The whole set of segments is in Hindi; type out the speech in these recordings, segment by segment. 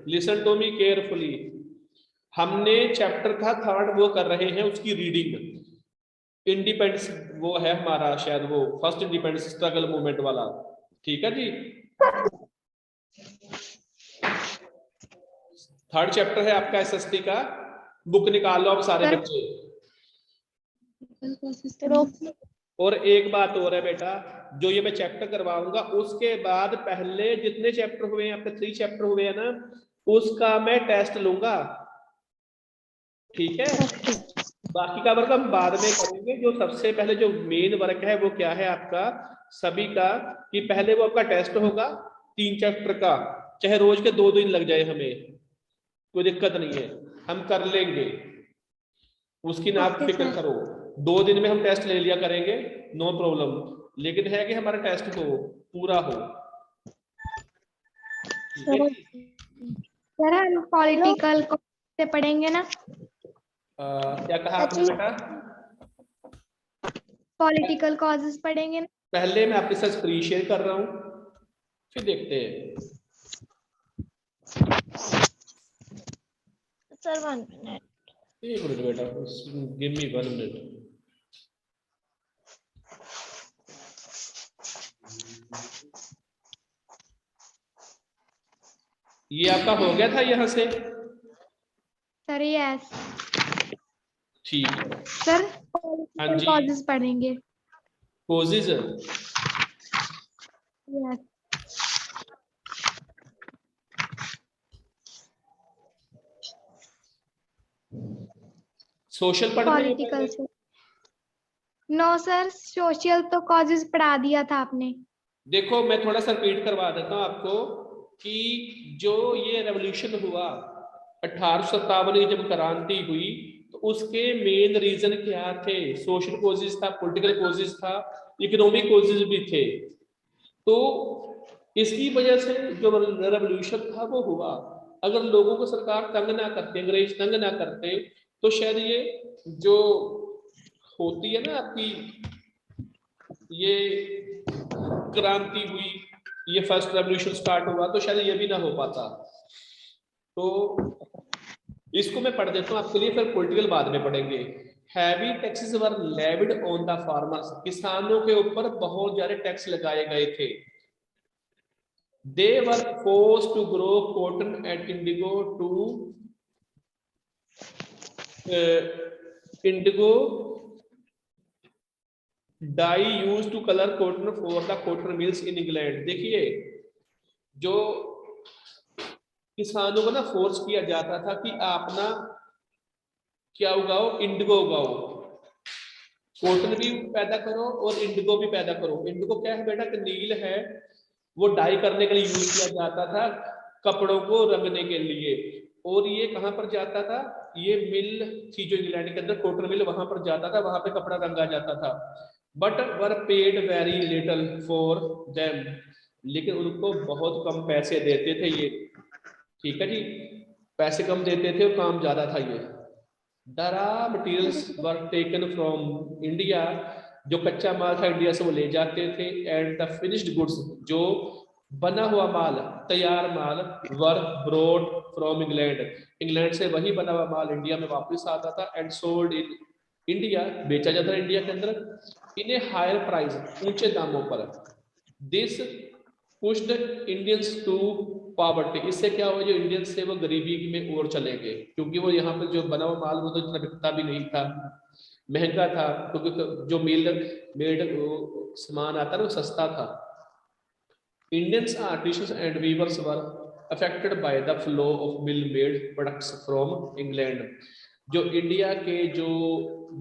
Listen to me carefully. हमने चैप्टर था थर्ड वो कर रहे हैं, उसकी रीडिंग। इंडिपेंडेंस वो है हमारा, शायद वो फर्स्ट इंडिपेंडेंस स्ट्रगल मूवमेंट वाला। ठीक है जी, थर्ड चैप्टर है आपका एसएसटी का। बुक निकाल लो आप सारे बच्चे। और एक बात और है बेटा, जो ये मैं चैप्टर करवाऊंगा उसके बाद पहले जितने चैप्टर हुए हैं आपके 3 चैप्टर हुए हैं ना, उसका मैं टेस्ट लूंगा। ठीक है, बाकी का वर्क हम बाद में करेंगे। जो सबसे पहले जो मेन वर्क है वो क्या है आपका सभी का, कि पहले वो आपका टेस्ट होगा 3 चैप्टर का, चाहे रोज के 2 दिन लग जाए, हमें कोई दिक्कत नहीं है, हम कर लेंगे, उसकी ना आप फिक्र करो। 2 दिन में हम टेस्ट ले लिया करेंगे, नो प्रॉब्लम। लेकिन है कि हमारा टेस्ट हो पूरा हो। सर हम पॉलिटिकल से पढ़ेंगे ना? क्या कहा आपने बेटा? पॉलिटिकल कॉजेस पढ़ेंगे ना? पहले मैं आपके साथ स्क्रीन शेयर कर रहा हूँ, फिर देखते हैं। सर 1 मिनट, एक मिनट बेटा, गिव मी 1 मिनट। ये आपका हो गया था यहाँ से? Sir yes. ठीक है सर हाँ पॉलिटिकल जी, कॉजेस पढ़ेंगे। कोजेज। यस। सोशल पढ़ते हैं पॉलिटिकल से नो सर, सोशल तो कॉजेस पढ़ा दिया था आपने। देखो मैं थोड़ा सा रिपीट करवा देता हूँ आपको, कि जो ये रेवोल्यूशन हुआ 1857 की जब क्रांति हुई, तो उसके मेन रीजन क्या थे? सोशल कोजेस था, पॉलिटिकल कोजेस था, इकोनॉमिक कोजेस भी थे। तो इसकी वजह से जो रेवोल्यूशन था वो हुआ। अगर लोगों को सरकार तंग ना करते, अंग्रेज तंग ना करते, तो शायद ये जो होती है ना आपकी ये क्रांति हुई, ये फर्स्ट रेवोल्यूशन स्टार्ट हुआ, तो शायद ये भी ना हो पाता। तो इसको मैं पढ़ देता हूँ आपके लिए, फिर पॉलिटिकल बाद में पढ़ेंगे। Heavy taxes were levied on the farmers, किसानों के ऊपर बहुत ज्यादा टैक्स लगाए गए थे। They were forced to grow cotton and indigo to indigo dye used to color cotton for the cotton mills in England। देखिए, जो किसानों को ना फोर्स किया जाता था कि आप ना क्या उगाओ, इंडिगो उगाओ, कॉटन भी पैदा करो और इंडिगो भी पैदा करो। इंडिगो क्या है बेटा? कि नील है, वो डाई करने के लिए यूज किया जाता था, कपड़ों को रंगने के लिए। और ये कहाँ पर जाता था? ये मिल थी जो इंग्लैंड के अंदर, कॉटन मिल, वहां पर जाता था, वहां पे कपड़ा रंगा जाता था। But were paid very little for them, लेकिन उनको बहुत कम पैसे देते थे ये। ठीक है जी, पैसे कम देते थे और काम ज्यादा था ये। The raw materials were taken from India, जो कच्चा माल था इंडिया से वो ले जाते थे। एंड द फिनिश्ड गुड्स, जो बना हुआ माल, तैयार माल, वर ब्रॉड फ्रॉम इंग्लैंड, इंग्लैंड से वही बना हुआ माल इंडिया में वापस आता था। एंड सोल्ड इन इंडिया, बेचा जाता था इंडिया के अंदर इन ए हायर प्राइस, ऊंचे दामों पर। This pushed Indians to poverty, इससे क्या हुआ, जो इंडियंस थे वो गरीबी में और चले गए, क्योंकि वो यहाँ पर जो बना हुआ माल वो तो इतना बिकता भी नहीं था, महंगा था, क्योंकि जो मेड सामान आता ना वो सस्ता था। Indians artisans and weavers were affected by the flow of mill made products from England, जो इंडिया के जो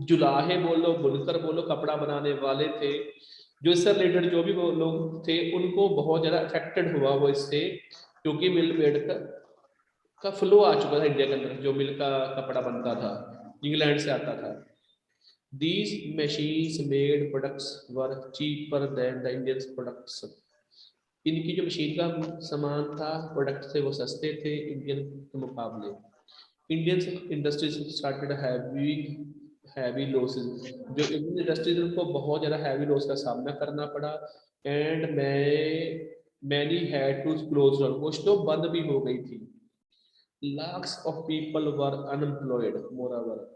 जुलाहे बोलो, बुनकर बोलो, कपड़ा बनाने वाले थे, जो इससे रिलेटेड जो भी वो लोग थे, उनको बहुत ज्यादा अफेक्टेड हुआ वो इससे, क्योंकि मिल मेड का फ्लो आ चुका था इंडिया के अंदर, जो मिल का कपड़ा बनता था इंग्लैंड से आता था। These machines made products were cheaper than the Indians products, इनकी जो मशीन का सामान था, प्रोडक्ट थे, वो सस्ते थे इंडियन के मुकाबले। Indian industries started heavy losses, जो इंडियन इंडस्ट्रीज उनको बहुत ज़्यादा हैवी लॉस का सामना करना पड़ा। And many had to close down, कुछ तो बंद भी हो गई थी। lakhs of people were unemployed. Moreover,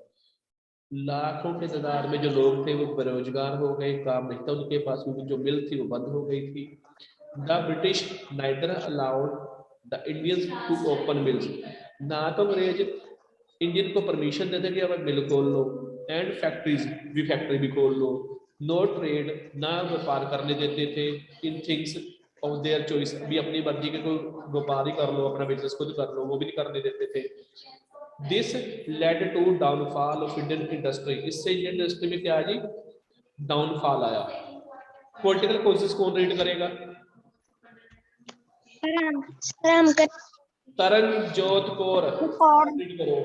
लाखों के तादाद में जो लोग थे वो बेरोजगार हो गए, काम नहीं था उनके पास, क्योंकि जो मिल थी वो बंद हो गई थी. The British neither allowed the Indians to open mills. ना तो अंग्रेज इंडियन को परमिशन देते कि अब मिल खोल लो, एंड फैक्ट्रीज भी, फैक्ट्री भी खोल लो. नो ट्रेड, ना व्यापार करने देते थे. In things of their choice, भी अपनी मर्जी के कोई व्यापार ही कर लो, अपना बिजनेस खुद कर लो, वो भी नहीं करने देते थे. This led to downfall of Indian industry. इससे इंडियन इंडस्ट्री में क्या है जी, डाउनफॉल आया. पॉलिटिकल कोर्सेज कौन रीड करेगा? तरनजोत कौर रीड करो.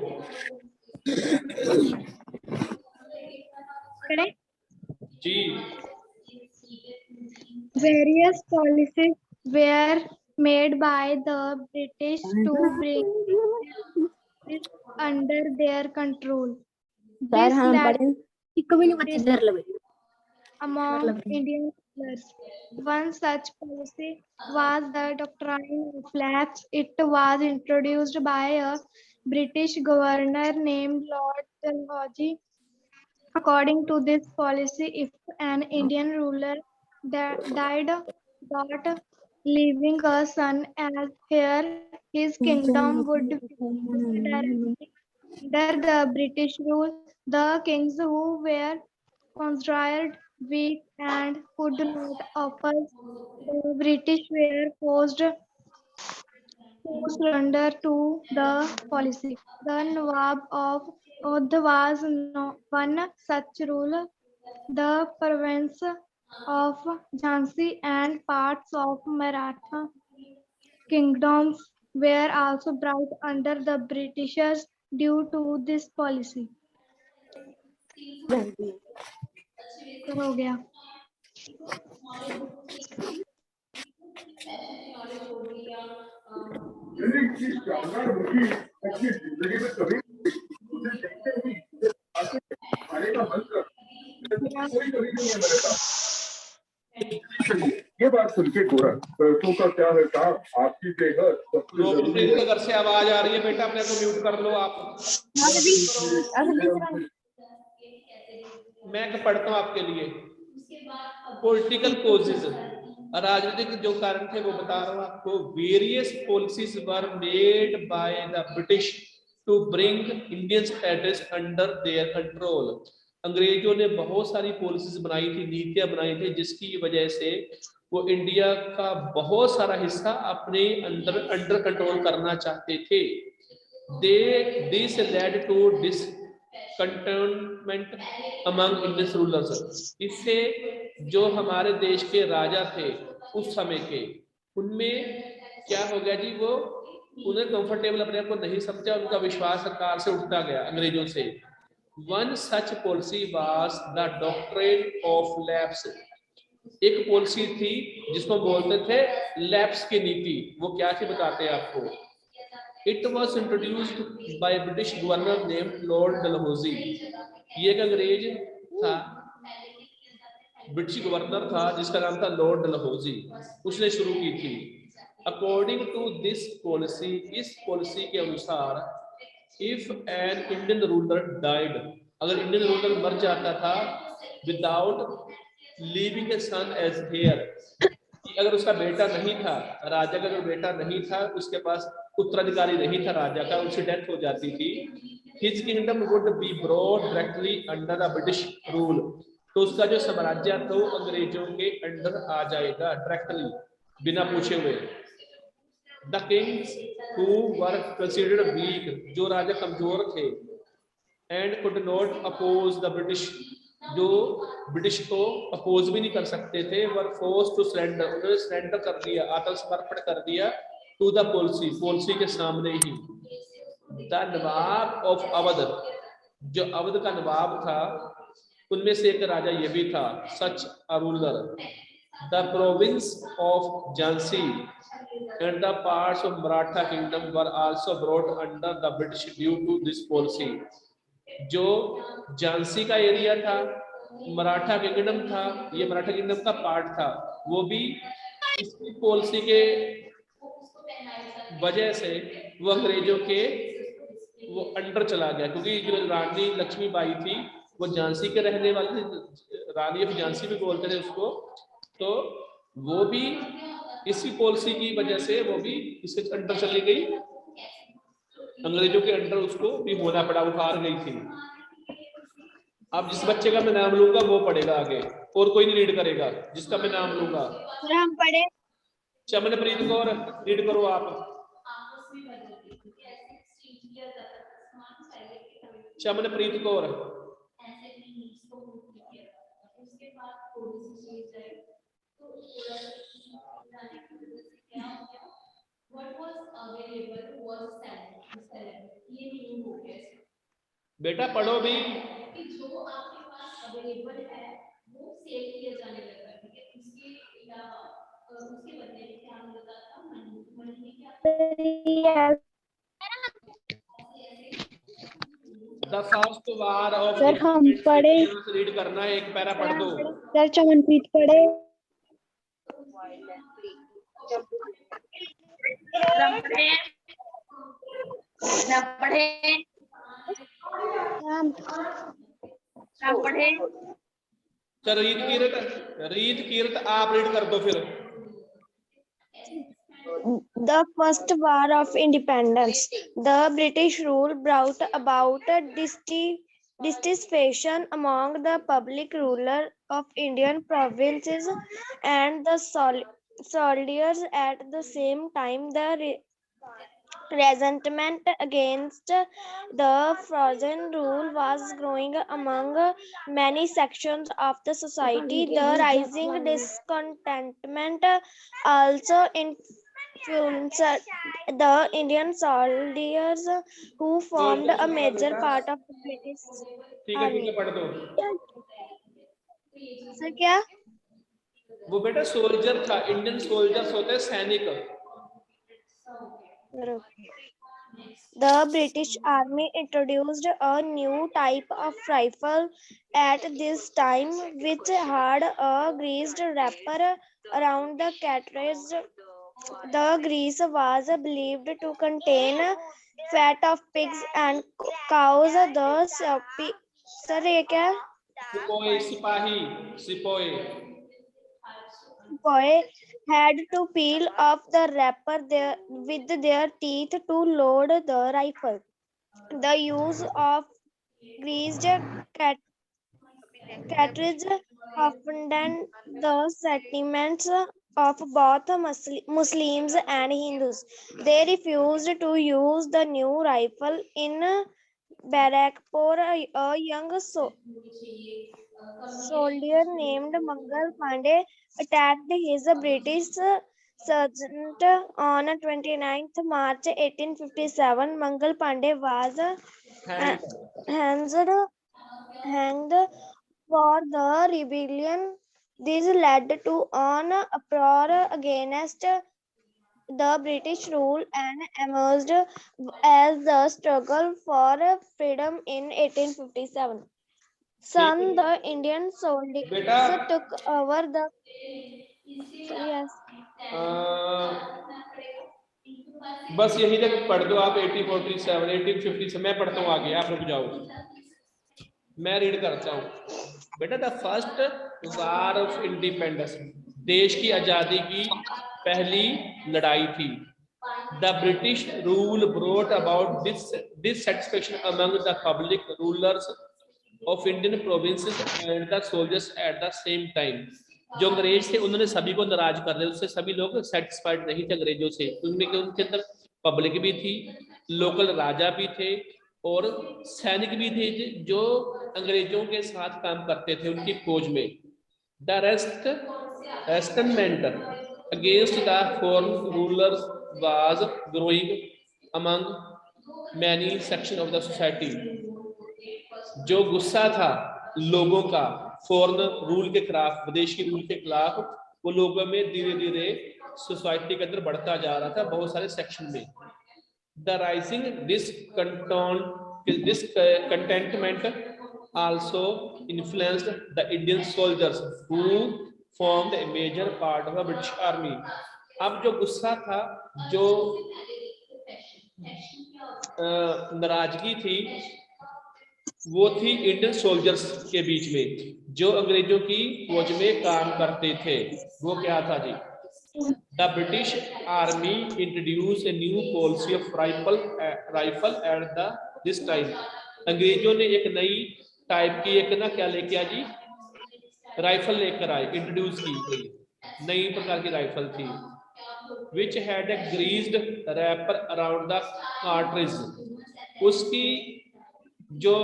जी. Various policies were made by the British to bring it under their control. This led among Indian rulers. One such policy was the doctrine of lapse. It was introduced by a British governor named Lord Dalhousie. According to this policy, if an Indian ruler died without leaving a son as heir, his kingdom would be directly under the British rule. The kings who were considered weak and could not oppose the British were forced to surrender to the policy. The Nawab of Oudh was one such ruler. The province of Jhansi and parts of Maratha kingdoms were also brought under the Britishers due to this policy. हो गया. ये बात सुन के गोरा पैसों का क्या है काम, आपकी प्रीत के घर से आवाज आ रही है, बेटा अपने को म्यूट कर लो आप. मैं पढ़ता हूँ आपके लिए. पॉलिटिकल कोजेज, राजनीतिक जो कारण थे वो बता रहा हूँ आपको. Various policies were made by the British to bring Indian territories under their control. अंग्रेजों ने बहुत सारी पॉलिसीज बनाई थी, नीतियां बनाई थी, जिसकी वजह से वो इंडिया का बहुत सारा हिस्सा अपने अंडर कंट्रोल करना चाहते थे. This led to discontentment among Indian rulers. इससे जो हमारे देश के राजा थे उस समय के, उनमें क्या हो गया जी, वो उन्हें कंफर्टेबल अपने आप को नहीं समझा, उनका विश्वास सरकार से उठता गया अंग्रेजों से. One such policy was the doctrine of lapse. एक पॉलिसी थी जिसको बोलते थे लैप्स की नीति. वो क्या थी बताते हैं आपको. It was introduced by British governor named Lord Dalhousie. ये एक अंग्रेज था, ब्रिटिश गवर्नर था जिसका नाम था लॉर्ड डलहौजी, उसने शुरू की थी. अकॉर्डिंग टू दिस पॉलिसी, इस पॉलिसी के अनुसार, if an Indian ruler died, अगर इंडियन रूलर मर जाता था विदाउट लीविंग ए सन एज हेयर, अगर उसका बेटा नहीं था, राजा का जो बेटा नहीं था, उसके पास उत्तराधिकारी नहीं था राजा का, उसकी डेथ हो जाती थी, his kingdom would be brought directly under the British rule. तो उसका जो साम्राज्य था वो अंग्रेजों के अंडर आ जाएगा डायरेक्टली, बिना पूछे हुए. The kings who were considered weak, जो राजा कमजोर थे, and could not oppose the British, जो ब्रिटिश को अपोज भी नहीं कर सकते थे, were forced to surrender, उन्होंने सरेंडर कर दिया, आत्मसमर्पण कर दिया to the policy, पॉलिसी के सामने ही. The नवाब of अवध, जो अवध का नवाब था, उनमें से एक राजा ये भी था, such a ruler. The province of Jhansi and the parts of Maratha kingdom were also brought under the British due to this policy. जो झांसी का एरिया था, मराठा किंगडम था, ये मराठा किंगडम का पार्ट था, वो भी इसकी पॉलिसी के वजह से वो अंग्रेजों के वो अंडर चला गया, क्योंकि जो रानी लक्ष्मीबाई थी वो झांसी के रहने वाले थे, रानी ऑफ झांसी भी बोलते थे उसको, तो वो भी इसी पॉलिसी की वजह से वो भी इसके अंडर चली गई, अंग्रेजों के अंडर उसको भी होना पड़ा, वो हार गई थी। अब जिस बच्चे का मैं नाम लूंगा वो पढ़ेगा आगे, और कोई नहीं रीड करेगा, जिसका मैं नाम लूंगा। हम पढ़े। चमनप्रीत कौर रीड करो आप। चमनप्रीत कौर। बेटा पढ़ो भी। जो आपके पास अवेलेबल है वो सेल किया जाने लगा, ठीक है, उसके अलावा उसके बदले में क्या मिलता था, मनी में क्या the first war of sir हम पढ़े। रीड करना है, एक पैरा पढ़ दो। सर चमनप्रीत पढ़े। चल रीत कीरत आप रीड कर दो फिर। The First War of Independence. The British rule brought about a dissatisfaction among the public ruler of Indian provinces and the soldiers. At the same time, the resentment against the frozen rule was growing among many sections of the society. The rising discontentment also influenced the Indian soldiers who formed a major part of the British ठीक है army. पढ़ दो। सर क्या? वो बेटा सोल्जर था, इंडियन सोल्जर्स होते हैं सैनिक। The British Army introduced a new type of rifle at this time, which had a greased wrapper around the cartridge. The grease was believed to contain fat of pigs and cows. The sir, ये क्या? सिपोई सिपाही sepoy. Boy had to peel off the wrapper with their teeth to load the rifle. The use of greased cartridge offended the sentiments of both Muslims and Hindus. They refused to use the new rifle. In Barakpur, a young soldier named Mangal Pandey attacked his British sergeant on 29th March 1857. Mangal Pandey was hanged for the rebellion. This led to an uproar against the British rule and emerged as the struggle for freedom in 1857. Soon the Indian soldiers took over the बस यही तक पढ़ दो आप। 1847 1850 से मैं पढ़ता हूँ आगे, आप रुक जाओ, मैं रीड करता हूँ। बेटा the first war of independence, देश की आजादी की पहली लड़ाई थी। The British rule brought about dissatisfaction among the public rulers of Indian provinces and the soldiers at the same time. जो अंग्रेज थे उन्होंने सभी को नाराज कर दिया, उससे सभी लोग सेटिस्फाइड नहीं थे अंग्रेजों से। उनमें उनके अंदर पब्लिक भी थी, लोकल राजा भी थे और सैनिक भी थे जो अंग्रेजों के साथ काम करते थे उनकी फौज में। The resentment against the foreign rulers was growing among many sections of the society. जो गुस्सा था लोगों का फॉरेन रूल के खिलाफ, विदेश की रूल के खिलाफ, वो लोगों में धीरे धीरे सोसाइटी के अंदर बढ़ता जा रहा था बहुत सारे सेक्शन में। The rising discontentment also influenced the Indian soldiers who formed a major part of the British Army. अब जो गुस्सा था, जो नाराजगी थी वो थी इंडियन सोल्जर्स के बीच में जो अंग्रेजों की फौज में काम करते थे। वो क्या था जी? The British army introduce a new policy of rifle at the this time. अंग्रेजों ने एक नई टाइप की एक ना क्या लेके आ जी? राइफल लेकर आए, इंट्रोड्यूस की गई नई प्रकार की राइफल थी। Which had a greased wrapper around the cartridge. उसकी जो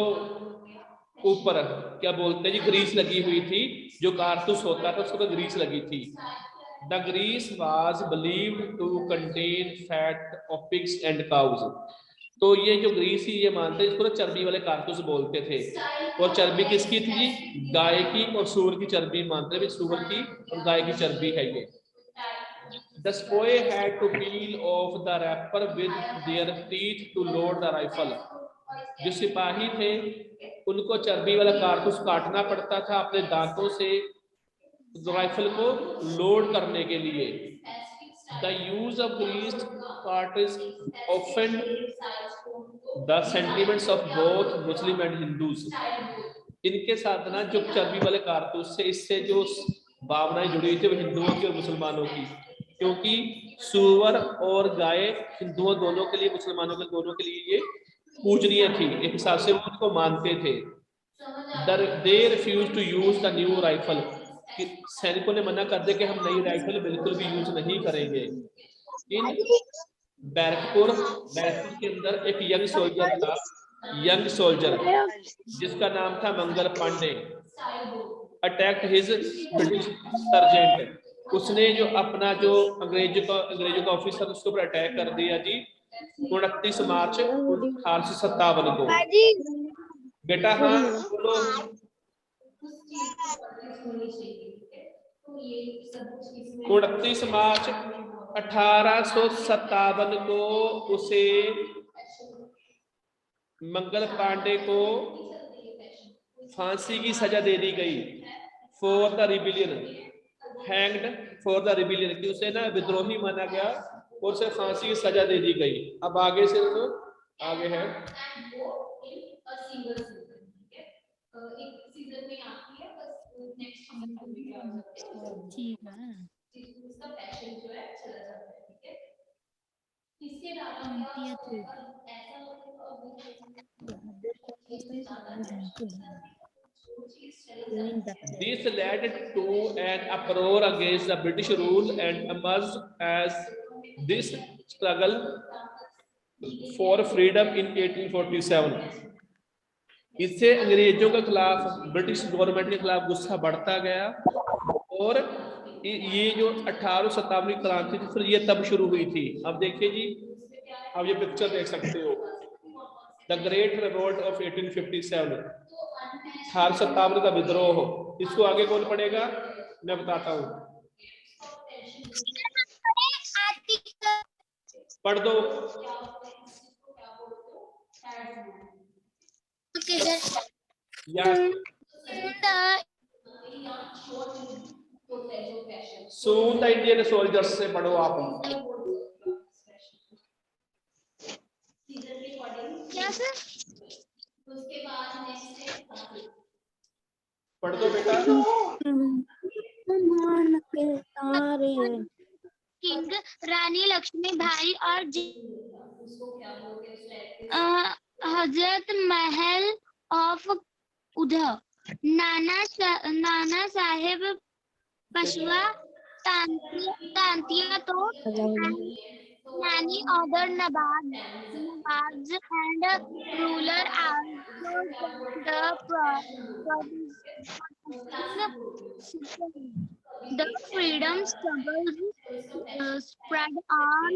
ऊपर क्या बोलते हैं जी, ग्रीस लगी हुई थी। जो कारतूस होता था उसके ऊपर ग्रीस लगी थी। The grease was believed to contain fat of pigs and cows. तो ये जो ग्रीस ही ये मानते हैं, इसको ना चर्बी वाले कारतूस बोलते थे। और चर्बी किसकी थी जी? गाय की और सूअर की चर्बी मानते हैं, सूअर की और गाय की चर्बी है ये। The spoy had to peel off the wrapper with their teeth to load the rifle. जो सिपाही थे उनको चर्बी वाला कारतूस काटना पड़ता था अपने दांतों से राइफल को लोड करने के लिए। The use of greased cartridge offend the sentiments of both Muslim and Hindus. इनके साथ ना जो चर्बी वाले कारतूस से इससे जो भावनाएं जुड़ी हुई थी वो हिंदुओं की और मुसलमानों की, क्योंकि सूअर और गाय हिंदुओं दोनों के लिए मुसलमानों के दोनों के लिए ये पूजनीय थी, एक हिसाब से वो उनको मानते थे। They refused to use the new rifle. सैनिकों ने मना कर दिया कि हम नई राइफल बिल्कुल भी यूज नहीं करेंगे। इन बैरकपुर के अंदर एक यंग सोल्जर था, जिसका नाम था Mangal Pandey. Attacked his British sergeant. उसने जो अपना जो अंग्रेजों का ऑफिसर उसके ऊपर अटैक कर दिया जी 29 मार्च 1857 को। बेटा हाँ बोलो। 29 मार्च 1857 को उसे मंगल पांडे को फांसी की सजा दे दी गई for the rebellion, hanged for the rebellion, कि उसे ना विद्रोही माना गया और उसे फांसी की सजा दे दी गई। अब आगे से तो आगे है This led to an uproar against the British rule and emerged as this struggle for freedom in 1847. इससे अंग्रेजों के खिलाफ ब्रिटिश गवर्नमेंट के खिलाफ गुस्सा बढ़ता गया और ये जो 1857 की क्रांति थी फिर ये तब शुरू हुई थी। अब देखिए जी, अब ये पिक्चर देख सकते हो, द ग्रेट रिवोल्ट ऑफ 1857, 1857 का विद्रोह। इसको आगे कौन पढ़ेगा मैं बताता हूँ, पढ़ दो। Soon the Indian soldiers से पढ़ो आप। क्या सर? उसके बाद नेक्स्ट है पढ़ दो बेटा। किंग रानी लक्ष्मीबाई और हजरत महल ऑफ उधर, नाना साहेब पशवा तांतिया तो many other nababs and ruler also the freedom struggle spread on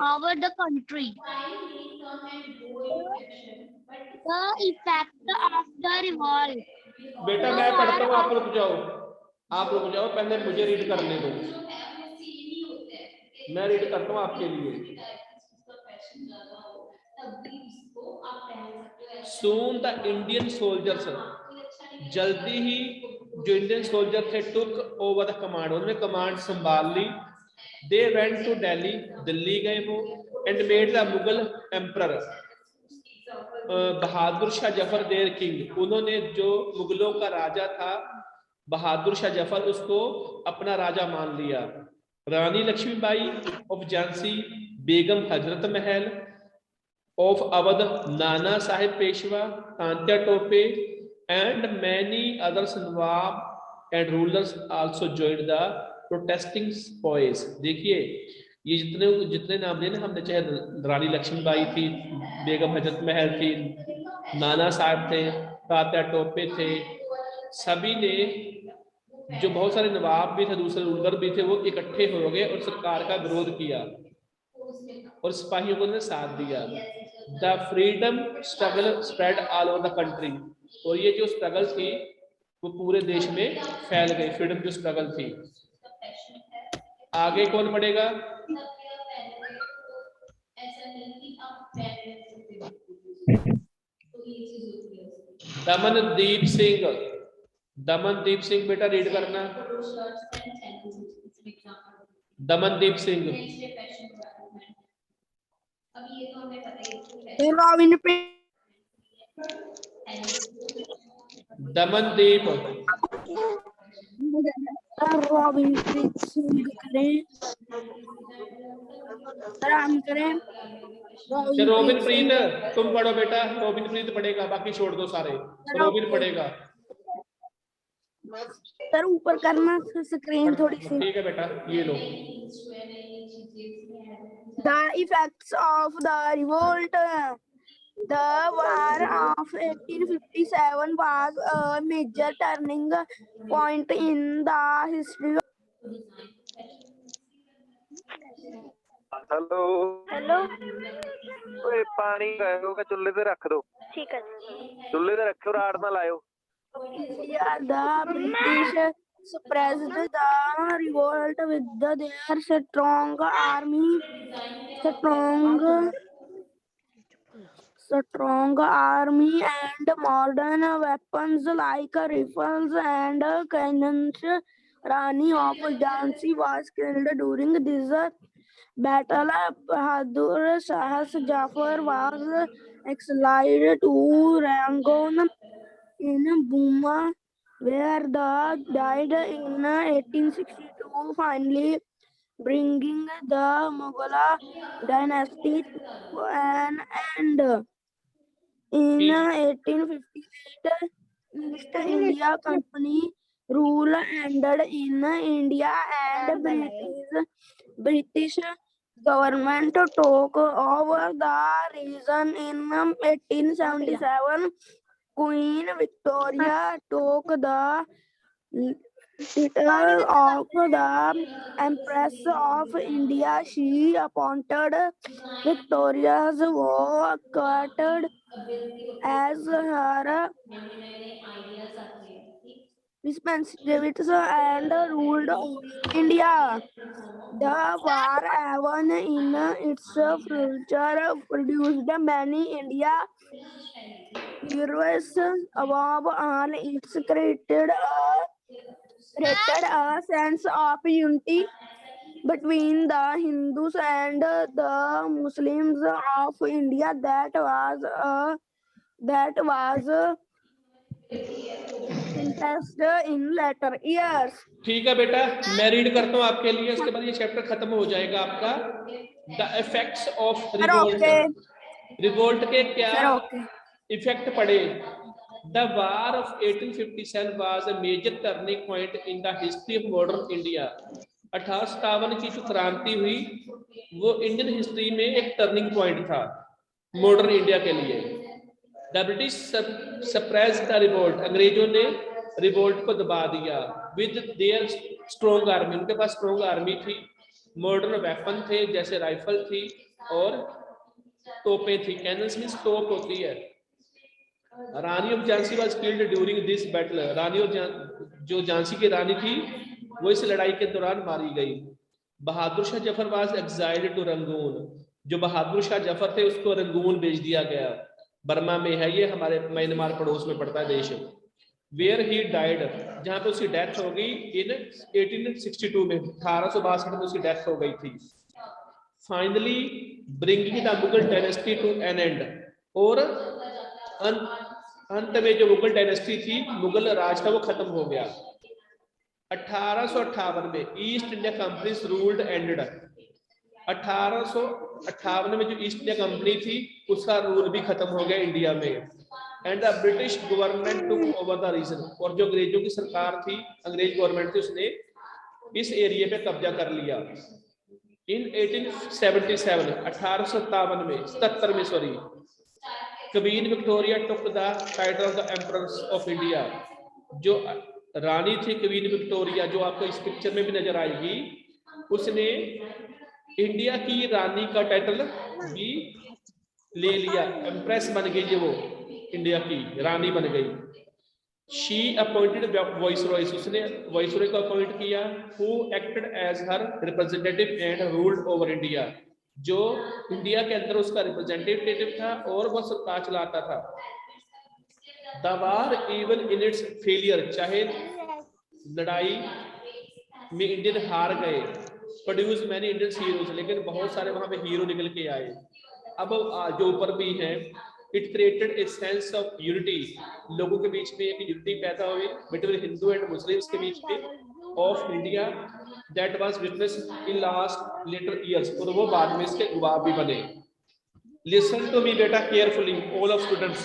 over the country. The effect of the revolt. बेटा मैं पढ़ता हूँ, आप रुक जाओ, पहले मुझे रीड करने दो, मैं रीड करता हूँ आपके लिए। Soon the Indian soldiers, जल्दी ही जो इंडियन सोल्जर थे took over the command, उन्होंने कमांड संभाल ली। They went to Delhi, Delhi गए वो, and made the Mughal emperor Bahadur Shah Zafar there king, उन्होंने जो मुगलों का राजा था बहादुर शाह जफर, उसको अपना राजा मान लिया। Rani Lakshmibai of Jhansi, Begum Hazrat Mahal of Awadh, Nana Sahib Peshwa, Tantya Tope and many others nawab and rulers also joined the protesting sepoys. देखिए ये जितने जितने नाम लिए ना हमने, चाहे रानी लक्ष्मीबाई थी, बेगम हजरत महल थी, नाना साहब थे, तात्या टोपे थे, सभी ने, जो बहुत सारे नवाब भी थे, दूसरे रूलर भी थे, वो इकट्ठे हो गए और सरकार का विरोध किया और सिपाहियों को उन्होंने साथ दिया। The freedom struggle spread all over the country, और ये जो स्ट्रगल थी वो पूरे देश में फैल गई, फ्रीडम जो स्ट्रगल थी। आगे कौन पढ़ेगा? दमनदीप सिंह, दमनदीप सिंह बेटा रीड करना। दमनदीप सिंह। दमनदीप। रॉबिनप्रीत सिंह करें, राम करें। रोबिनप्रीत तुम पढ़ो बेटा, रोबिनप्रीत पढ़ेगा, बाकी छोड़ दो सारे, रोबिन पढ़ेगा। सर ऊपर करना स्क्रीन थोड़ी सी। ठीक है बेटा, ये लो। The effects of the revolt. The war of 1857 was a major turning point in the history of hello hello. ओए पानी का चुल्ले पे रख दो। ठीक है। चुल्ले पे रखो, राड़ ना लायो। The British suppressed the revolt with their strong army, and modern weapons like rifles and cannons. Rani of Jhansi was killed during this battle. Bahadur Shah Jafar was exiled to Rangoon in Burma, where they died in 1862, finally bringing the Mughal dynasty to an end. In 1858, East India Company rule ended in India and British government took over the region. In 1877, Queen Victoria took the title of the Empress of India. She appointed Victoria's court as her representative and ruled over India. The war, even in its future, produced many India heroes. Above all, it's created a sense of unity between the Hindus and the Muslims of India that was intense in later years. ठीक है बेटा, मैं रीड करता हूँ आपके लिए, उसके बाद ये चैप्टर खत्म हो जाएगा आपका। The effects of revolt, revolt के क्या इफेक्ट पड़े। The war of 1857 was a major turning point in the history of modern India. 1857 की जो क्रांति हुई वो इंडियन हिस्ट्री में एक टर्निंग पॉइंट था मॉडर्न इंडिया के लिए। The British suppressed the revolt, अंग्रेजों ने रिवोल्ट को दबा दिया। विद देयर स्ट्रॉन्ग आर्मी, उनके पास स्ट्रॉन्ग आर्मी थी, मॉडर्न वेपन थे जैसे राइफल थी और तोपें थी। कैनन्स मींस तोप होती है। Rani of Jhansi was killed during this battle, Rani और जो झांसी की रानी थी वो इस लड़ाई के दौरान मारी गई। Bahadur Shah Zafar was exiled to Rangoon, जो बहादुर शाह जफर थे उसको रंगून भेज दिया गया, बर्मा में है ये, हमारे म्यांमार पड़ोस में पड़ता है देश। वेयर ही डाइड, जहां पे उसकी डेथ हो गई इन 1862 में, 1862 में उसकी डेथ हो गई थी। Finally bringing the Mughal dynasty to an end, और अंत में जो मुगल डायनेस्टी थी, मुगल राज था, वो खत्म हो गया। 1858 में east India company ruled ended. 1858 में जो ईस्ट इंडिया कंपनी थी उसका रूल भी खत्म हो गया इंडिया में। And the British government took over the region, और जो अंग्रेजों की सरकार थी, अंग्रेज गवर्नमेंट थी, उसने इस एरिया पे कब्जा कर लिया। इन 1877 1857 में 77 में sorry, queen Victoria took the title of the emperors of India. जो रानी थी क्वीन विक्टोरिया, जो आपको इस पिक्चर में भी नजर आएगी, उसने इंडिया की रानी का टाइटल भी ले लिया, एम्प्रेस बन गई, वो इंडिया की रानी बन गई। शी अपॉइंटेड वाइसरॉयस, उसने वाइसरॉय को अपॉइंट किया, who acted as her representative and ruled over India, जो इंडिया के अंदर उसका रिप्रेजेंटेटिव था और वह सरकार चलाता था। The war even in its failure, चाहे लड़ाई में इंडियन हार गए, प्रोड्यूस मैनी इंडियन हीरोज, लेकिन बहुत सारे वहां पे हीरो निकल के आए। अब जो ऊपर भी है, it created a sense of unity, लोगों के बीच में एक यूनिटी पैदा हुई बिटवीन हिंदू एंड मुस्लिम्स के बीच में of India, that was witness in last later years, और वो बाद में इसके गवाह भी बने। लिसन टू मी बेटा केयरफुली ऑल ऑफ स्टूडेंट्स।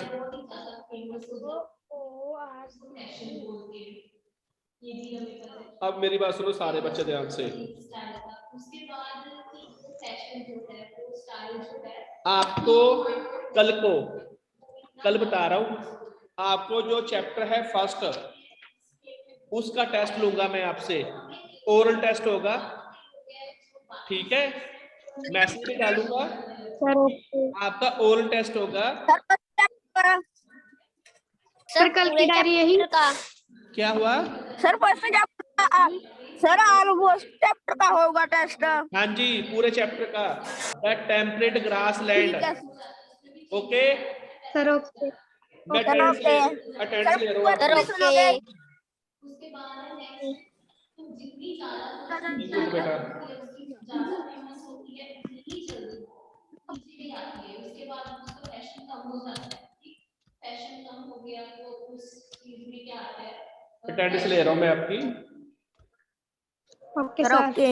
अब मेरी बात सुनो सारे बच्चे ध्यान से। उसके बाद फैशन जो है, वो स्टाइल जो है, आपको कल बता रहा हूं, आपको जो चैप्टर है फर्स्ट, उसका टेस्ट लूंगा मैं आपसे, ओरल टेस्ट होगा, ठीक है, मैसेज भी डालूंगा, आपका ओरल टेस्ट होगा। सर कल की डायरी यही क्या हुआ sir? First chapter sir almost chapter का होगा टेस्ट। हाँ जी, पूरे चैप्टर का, the temperate grass land. Okay sir, okay मैं अटेंडेंस ले रहा हूँ। उसके बाद तो जितनी ज्यादा बिल्कुल बेटा, ज्यादा फेमस होती है उतनी जल्दी पीछे भी आती है। उसके बाद उसका फैशन कम हो जाता है, फैशन कम हो गया तो उस चीज में क्या आता है, अटेंडेंस ले रहा हूँ मैं आपकी। Okay sir. ओके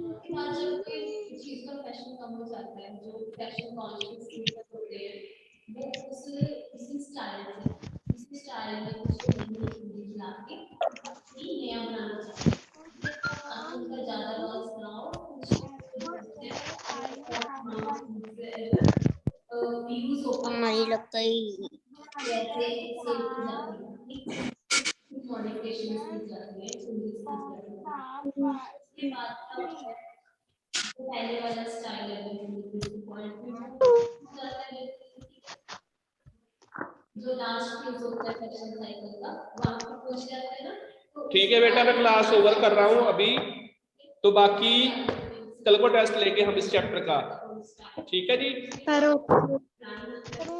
उसके बाद जब कोई चीज का फैशन कम हो जाता है, जो फैशन कॉन्शियस पीपल होते हैं, वो उसी स्टाइल में कुछ नई ला के नया बनाना चाहते हैं। आप उनका ज्यादा वर्क बनाओ, कुछ व्यूज ओपन नहीं लगता ही वैसे सेल की जाती है, मॉडिफिकेशन की जाती है, चेंजेस की जाती है। उसके बाद क्या होता है, पहले वाला स्टाइल है पॉइंट जो लास्ट फेज होता है फैशन साइकिल का, वहां पर पहुंच जाते हैं ना। ठीक है बेटा, मैं क्लास ओवर कर रहा हूँ अभी, तो बाकी कल को टेस्ट लेंगे हम इस चैप्टर का, ठीक है जी। Sir okay.